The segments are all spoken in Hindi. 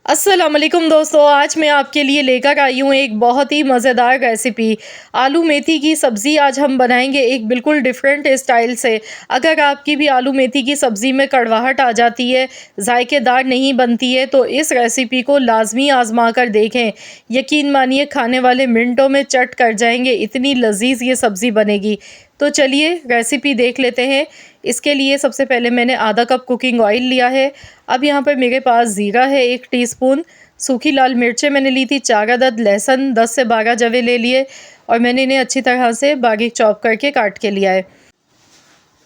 अस्सलाम वालेकुम दोस्तों, आज मैं आपके लिए लेकर आई हूँ एक बहुत ही मज़ेदार रेसिपी। आलू मेथी की सब्ज़ी आज हम बनाएंगे एक बिल्कुल डिफरेंट स्टाइल से। अगर आपकी भी आलू मेथी की सब्ज़ी में कड़वाहट आ जाती है, जायकेदार नहीं बनती है, तो इस रेसिपी को लाजमी आजमा कर देखें। यकीन मानिए खाने वाले मिनटों में चट कर जाएंगे, इतनी लजीज ये सब्ज़ी बनेगी। तो चलिए रेसिपी देख लेते हैं। इसके लिए सबसे पहले मैंने आधा कप कुकिंग ऑयल लिया है। अब यहाँ पर मेरे पास ज़ीरा है 1 टीस्पून, सूखी लाल मिर्चें मैंने ली थी 4 अदद, लहसुन 10 से 12 जवे ले लिए और मैंने इन्हें अच्छी तरह से बारीक चॉप करके काट के लिया है।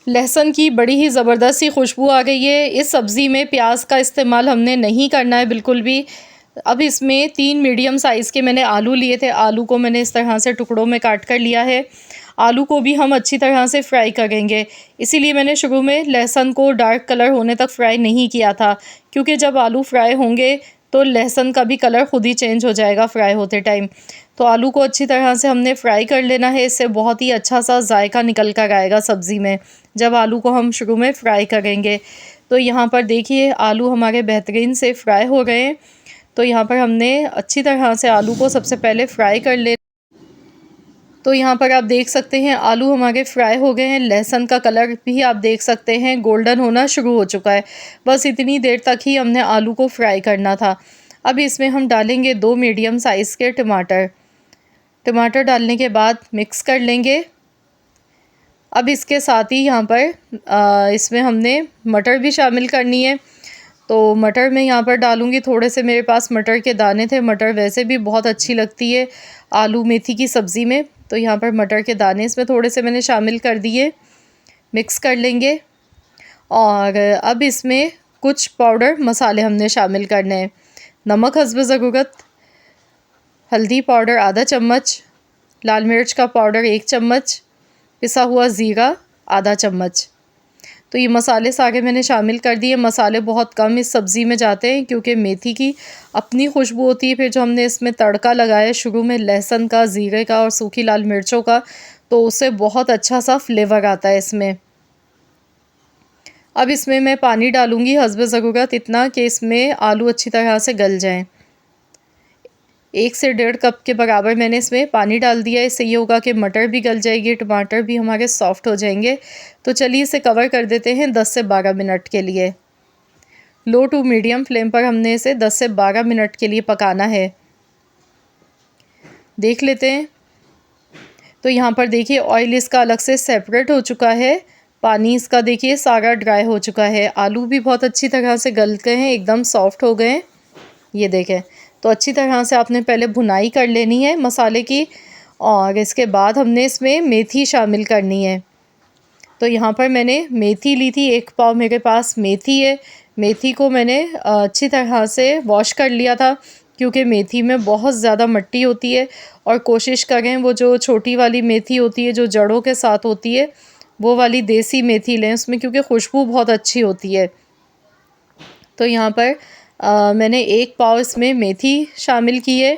लहसुन की बड़ी ही ज़बरदस्त सी खुशबू आ गई है। इस सब्ज़ी में प्याज का इस्तेमाल हमने नहीं करना है बिल्कुल भी। अब इसमें 3 मीडियम साइज़ के मैंने आलू लिए थे। आलू को मैंने इस तरह से टुकड़ों में काट कर लिया है। आलू को भी हम अच्छी तरह से फ्राई करेंगे, इसीलिए मैंने शुरू में लहसुन को डार्क कलर होने तक फ्राई नहीं किया था, क्योंकि जब आलू फ्राई होंगे तो लहसुन का भी कलर खुद ही चेंज हो जाएगा फ्राई होते टाइम। तो आलू को अच्छी तरह से हमने फ्राई कर लेना है, इससे बहुत ही अच्छा सा जायका निकल कर आएगा सब्ज़ी में जब आलू को हम शुरू में फ्राई करेंगे। तो यहाँ पर देखिए आलू हमारे बेहतरीन से फ्राई हो गए हैं। तो यहाँ पर हमने अच्छी तरह से आलू को सबसे पहले फ्राई कर ले। तो यहाँ पर आप देख सकते हैं आलू हमारे फ्राई हो गए हैं। लहसुन का कलर भी आप देख सकते हैं गोल्डन होना शुरू हो चुका है। बस इतनी देर तक ही हमने आलू को फ्राई करना था। अब इसमें हम डालेंगे 2 मीडियम साइज़ के टमाटर। टमाटर डालने के बाद मिक्स कर लेंगे। अब इसके साथ ही यहाँ पर इसमें हमने मटर भी शामिल करनी है। तो मटर मैं यहाँ पर डालूँगी, थोड़े से मेरे पास मटर के दाने थे। मटर वैसे भी बहुत अच्छी लगती है आलू मेथी की सब्ज़ी में, तो यहाँ पर मटर के दाने इसमें थोड़े से मैंने शामिल कर दिए। मिक्स कर लेंगे और अब इसमें कुछ पाउडर मसाले हमने शामिल करने हैं। नमक हस्ब ज़रूरत, हल्दी पाउडर आधा चम्मच, लाल मिर्च का पाउडर 1 चम्मच, पिसा हुआ ज़ीरा आधा चम्मच। तो ये मसाले सारे मैंने शामिल कर दिए। मसाले बहुत कम इस सब्ज़ी में जाते हैं क्योंकि मेथी की अपनी खुशबू होती है। फिर जो हमने इसमें तड़का लगाया शुरू में लहसुन का, ज़ीरे का और सूखी लाल मिर्चों का, तो उससे बहुत अच्छा सा फ्लेवर आता है इसमें। अब इसमें मैं पानी डालूँगी हस्ब ज़रूरत, इतना कि इसमें आलू अच्छी तरह से गल जाएँ। 1 से 1.5 कप के बराबर मैंने इसमें पानी डाल दिया है। इससे ये होगा कि मटर भी गल जाएगी, टमाटर भी हमारे सॉफ्ट हो जाएंगे। तो चलिए इसे कवर कर देते हैं 10 से 12 मिनट के लिए। लो टू मीडियम फ्लेम पर हमने इसे 10 से 12 मिनट के लिए पकाना है। देख लेते हैं। तो यहाँ पर देखिए ऑयल इसका अलग से सेपरेट हो चुका है। पानी इसका देखिए सारा ड्राई हो चुका है। आलू भी बहुत अच्छी तरह से गल गए हैं, एकदम सॉफ्ट हो गए हैं। ये देखें। तो अच्छी तरह से आपने पहले भुनाई कर लेनी है मसाले की और इसके बाद हमने इसमें मेथी शामिल करनी है। तो यहाँ पर मैंने मेथी ली थी, 1 पाव मेरे पास मेथी है। मेथी को मैंने अच्छी तरह से वॉश कर लिया था क्योंकि मेथी में बहुत ज़्यादा मिट्टी होती है और कोशिश करें वो जो छोटी वाली मेथी होती है जो जड़ों के साथ होती है वो वाली देसी मेथी लें उसमें, क्योंकि खुशबू बहुत अच्छी होती है। तो यहाँ पर मैंने 1 पाव इसमें मेथी शामिल की है।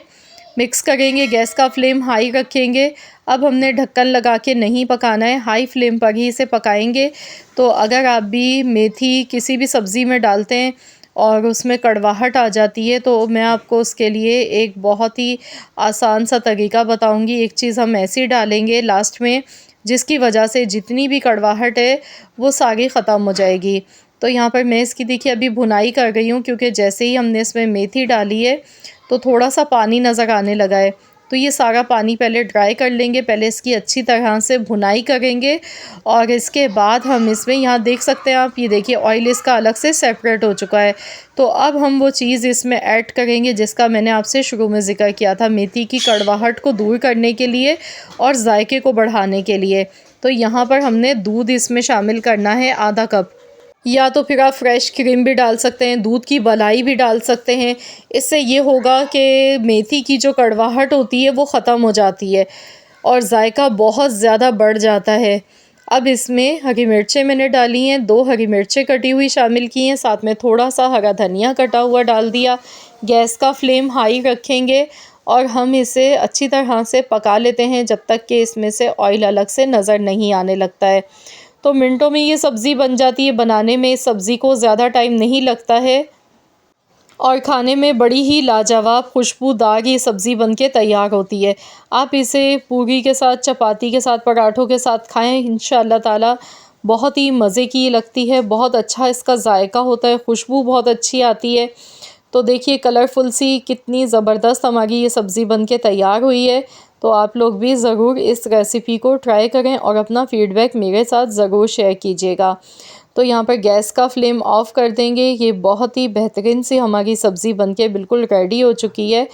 मिक्स करेंगे, गैस का फ्लेम हाई रखेंगे। अब हमने ढक्कन लगा के नहीं पकाना है, हाई फ्लेम पर ही इसे पकाएंगे। तो अगर आप भी मेथी किसी भी सब्ज़ी में डालते हैं और उसमें कड़वाहट आ जाती है, तो मैं आपको उसके लिए एक बहुत ही आसान सा तरीका बताऊंगी। एक चीज़ हम ऐसी डालेंगे लास्ट में जिसकी वजह से जितनी भी कड़वाहट है वो सारी ख़त्म हो जाएगी। तो यहाँ पर मैं इसकी देखिए अभी भुनाई कर गई हूँ, क्योंकि जैसे ही हमने इसमें मेथी डाली है तो थोड़ा सा पानी नज़र आने लगा है। तो ये सारा पानी पहले ड्राई कर लेंगे, पहले इसकी अच्छी तरह से भुनाई करेंगे और इसके बाद हम इसमें, यहाँ देख सकते हैं आप, ये देखिए ऑयल इसका अलग से सेपरेट हो चुका है। तो अब हम वो चीज़ इसमें ऐड करेंगे जिसका मैंने आपसे शुरू में ज़िक्र किया था, मेथी की कड़वाहट को दूर करने के लिए और जायके को बढ़ाने के लिए। तो यहाँ पर हमने दूध इसमें शामिल करना है आधा कप, या तो फिर आप फ्रेश क्रीम भी डाल सकते हैं, दूध की मलाई भी डाल सकते हैं। इससे ये होगा कि मेथी की जो कड़वाहट होती है वो ख़त्म हो जाती है और जायका बहुत ज़्यादा बढ़ जाता है। अब इसमें हरी मिर्चें मैंने डाली हैं, 2 हरी मिर्चें कटी हुई शामिल की हैं, साथ में थोड़ा सा हरा धनिया कटा हुआ डाल दिया। गैस का फ्लेम हाई रखेंगे और हम इसे अच्छी तरह से पका लेते हैं जब तक कि इसमें से ऑयल अलग से नज़र नहीं आने लगता है। तो मिनटों में ये सब्ज़ी बन जाती है। बनाने में इस सब्ज़ी को ज़्यादा टाइम नहीं लगता है और खाने में बड़ी ही लाजवाब खुशबूदार ये सब्ज़ी बनके तैयार होती है। आप इसे पूरी के साथ, चपाती के साथ, पराठों के साथ खाएँ, इंशाअल्लाह ताला बहुत ही मज़े की लगती है। बहुत अच्छा इसका जायका होता है, खुशबू बहुत अच्छी आती है। तो देखिए कलरफुल सी कितनी ज़बरदस्त हमारी ये सब्ज़ी बनके तैयार हुई है। तो आप लोग भी ज़रूर इस रेसिपी को ट्राई करें और अपना फ़ीडबैक मेरे साथ ज़रूर शेयर कीजिएगा। तो यहाँ पर गैस का फ्लेम ऑफ़ कर देंगे। ये बहुत ही बेहतरीन सी हमारी सब्ज़ी बनके बिल्कुल रेडी हो चुकी है।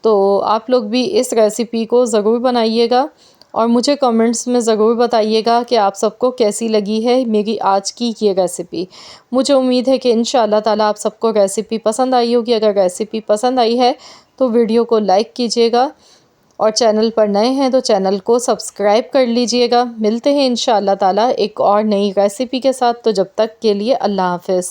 तो आप लोग भी इस रेसिपी को ज़रूर बनाइएगा और मुझे कमेंट्स में ज़रूर बताइएगा कि आप सबको कैसी लगी है मेरी आज की ये रेसिपी। मुझे उम्मीद है कि इंशाअल्लाह ताला आप सबको रेसिपी पसंद आई होगी। अगर रेसिपी पसंद आई है तो वीडियो को लाइक कीजिएगा और चैनल पर नए हैं तो चैनल को सब्सक्राइब कर लीजिएगा। मिलते हैं इंशाअल्लाह ताला एक और नई रेसिपी के साथ। तो जब तक के लिए अल्लाह हाफ़िज़।